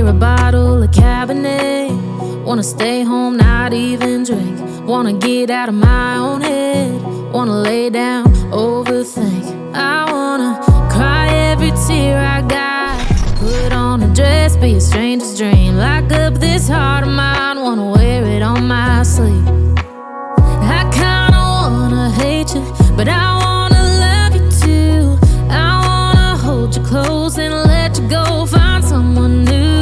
clear a bottle of Cabernet. Wanna stay home, not even drink. Wanna get out of my own head. Wanna lay down, overthink. I wanna cry every tear I got. Put on a dress, be a stranger's dream. Lock up this heart of mine, wanna wear it on my sleeve. I kinda wanna hate you, but I wanna love you too. I wanna hold you close and let you go, find someone new.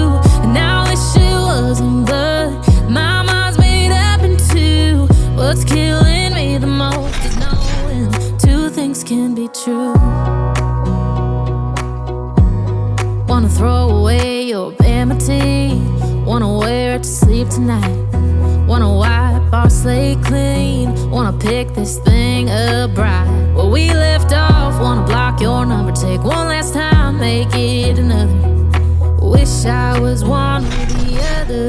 And I wish it wasn't, but my mind's made up in two. What's killing me the most is knowing two things can be true. Wanna throw away your enmity. Wanna wear it to sleep tonight. Wanna wipe our slate clean. Wanna pick this thing up right where we left off. Wanna block your number, take one last time, make it another. Wish I was one or the other.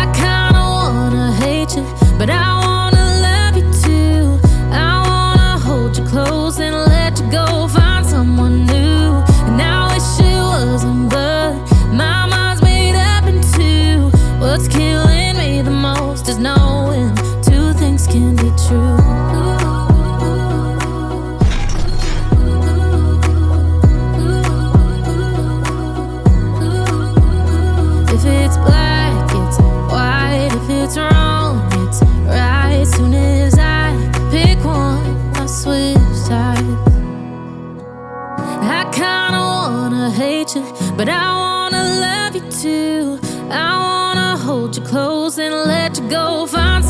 I kinda wanna hate you, but I wanna love you too. I wanna hold you close and let you go, find someone new. And I wish it wasn't, but my mind's made up in two. What's killing me the most is knowing two things can be true. If it's black, it's white. If it's wrong, it's right. Soon as I pick one, I switch sides. I kinda wanna hate you, but I wanna love you too. I wanna hold you close and let you go, find